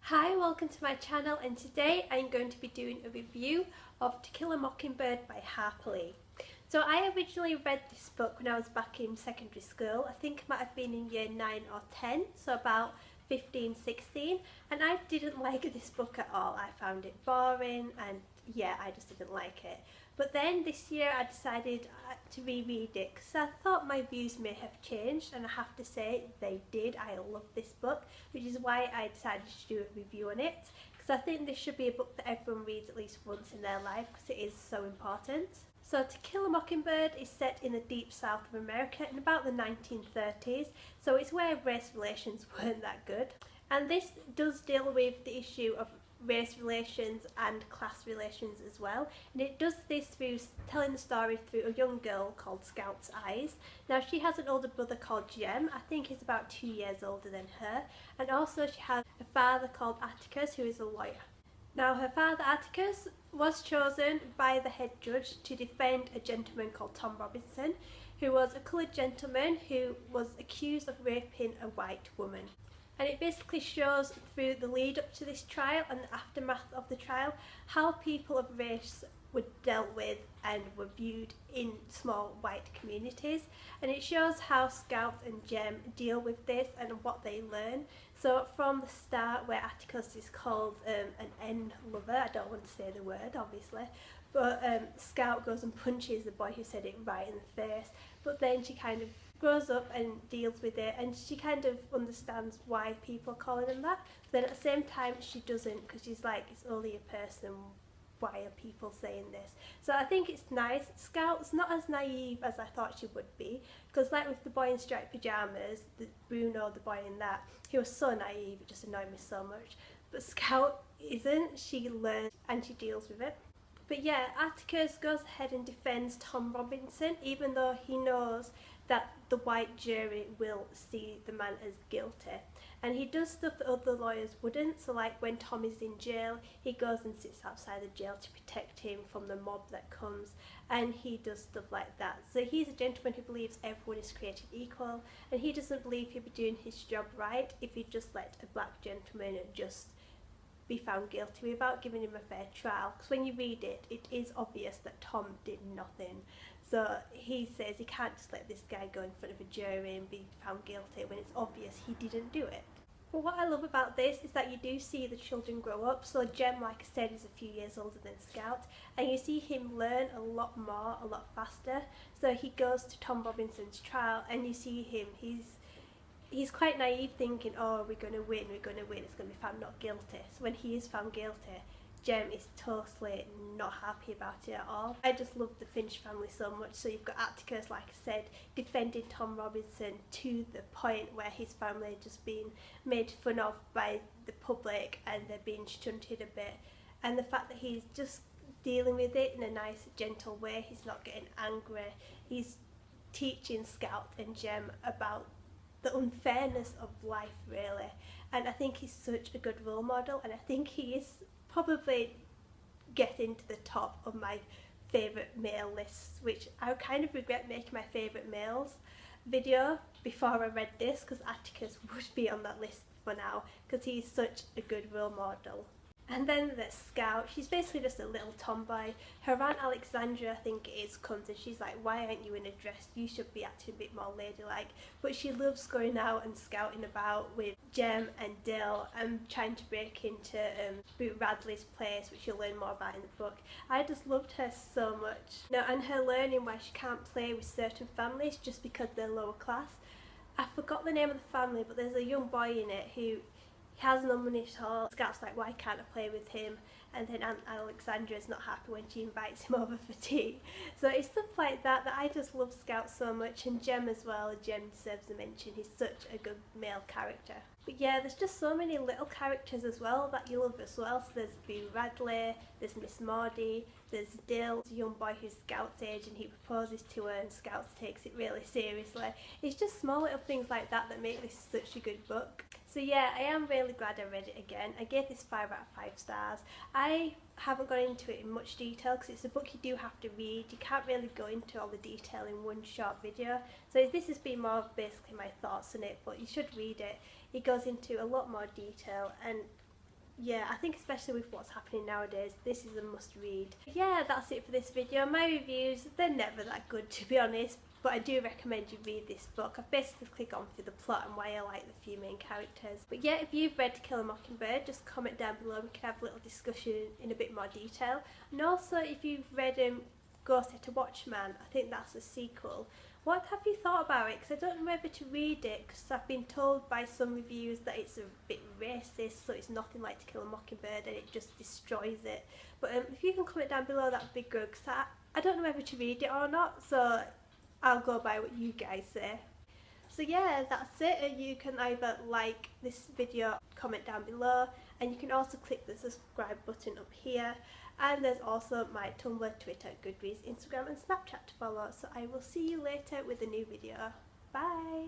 Hi, welcome to my channel, and today I'm going to be doing a review of To Kill a Mockingbird by Harper Lee. So I originally read this book when I was back in secondary school. I think it might have been in year 9 or 10, so about 15, 16, and I didn't like this book at all. I found it boring and yeah, I just didn't like it. But then this year I decided to reread it because I thought my views may have changed, and I have to say they did. I love this book, which is why I decided to do a review on it, because I think this should be a book that everyone reads at least once in their life because it is so important. So To Kill a Mockingbird is set in the deep south of America in about the 1930s, so it's where race relations weren't that good. And this does deal with the issue of race relations and class relations as well, and it does this through telling the story through a young girl called Scout's eyes. Now she has an older brother called Jem, I think he's about 2 years older than her, and also she has a father called Atticus who is a lawyer. Now her father Atticus was chosen by the head judge to defend a gentleman called Tom Robinson, who was a coloured gentleman who was accused of raping a white woman. And it basically shows through the lead up to this trial and the aftermath of the trial how people of race were dealt with and were viewed in small white communities, and it shows how Scout and Jem deal with this and what they learn. So from the start, where Atticus is called an N lover, I don't want to say the word obviously, but Scout goes and punches the boy who said it right in the face, but then she kind of grows up and deals with it, and she kind of understands why people are calling him that, but then at the same time she doesn't, because she's like, it's only a person, why are people saying this? So I think it's nice. Scout's not as naive as I thought she would be, because like with the boy in striped pyjamas, Bruno, the boy in that, he was so naive, it just annoyed me so much. But Scout isn't. She learns and she deals with it. But yeah, Atticus goes ahead and defends Tom Robinson, even though he knows that the white jury will see the man as guilty. And he does stuff that other lawyers wouldn't, so like when Tom is in jail, he goes and sits outside the jail to protect him from the mob that comes, and he does stuff like that. So he's a gentleman who believes everyone is created equal, and he doesn't believe he'll be doing his job right if he just let a black gentleman just be found guilty without giving him a fair trial. Because when you read it, it is obvious that Tom did nothing. So he says he can't just let this guy go in front of a jury and be found guilty when it's obvious he didn't do it. But what I love about this is that you do see the children grow up. So Jem, like I said, is a few years older than Scout, and you see him learn a lot more, a lot faster. So he goes to Tom Robinson's trial and you see him, he's quite naive, thinking, oh, we're going to win, it's going to be found not guilty. So when he is found guilty, Jem is totally not happy about it at all. I just love the Finch family so much. So you've got Atticus, like I said, defending Tom Robinson to the point where his family are just being made fun of by the public and they're being stunted a bit. And the fact that he's just dealing with it in a nice, gentle way, he's not getting angry, he's teaching Scout and Jem about the unfairness of life, really. And I think he's such a good role model, and I think he is probably getting to the top of my favourite male lists, which I kind of regret making my favourite males video before I read this, because Atticus would be on that list for now because he's such a good role model. And then there's Scout. She's basically just a little tomboy. Her aunt Alexandra, I think it is, comes and she's like, why aren't you in a dress? You should be acting a bit more ladylike. But she loves going out and scouting about with Jem and Dill and trying to break into Boot Radley's place, which you'll learn more about in the book. I just loved her so much. Now, and her learning why she can't play with certain families just because they're lower class. I forgot the name of the family, but there's a young boy in it who he has no money at all. Scout's like, why can't I play with him? And then Aunt Alexandra's not happy when she invites him over for tea. So it's stuff like that that I just love Scout so much, and Jem as well. Jem deserves a mention. He's such a good male character. But yeah, there's just so many little characters as well that you love as well. So there's Boo Radley, there's Miss Maudie, there's Dill, a young boy who's Scout's age and he proposes to her and Scout takes it really seriously. It's just small little things like that that make this such a good book. So yeah, I am really glad I read it again. I gave this 5 out of 5 stars. I haven't gone into it in much detail because it's a book you do have to read. You can't really go into all the detail in one short video. So this has been more of basically my thoughts on it, but you should read it. It goes into a lot more detail, and yeah, I think especially with what's happening nowadays, this is a must read. Yeah, that's it for this video. My reviews, they're never that good to be honest, but I do recommend you read this book. I've basically gone through the plot and why I like the few main characters. But yeah, if you've read To Kill a Mockingbird, just comment down below, we can have a little discussion in a bit more detail. And also if you've read Go Set a Watchman, I think that's a sequel. What have you thought about it? Because I don't know whether to read it, because I've been told by some reviews that it's a bit racist, so it's nothing like To Kill a Mockingbird and it just destroys it. But if you can comment down below, that would be good, because I don't know whether to read it or not, so I'll go by what you guys say. So yeah, that's it. You can either like this video, comment down below, and you can also click the subscribe button up here. And there's also my Tumblr, Twitter, Goodreads, Instagram and Snapchat to follow. So I will see you later with a new video. Bye!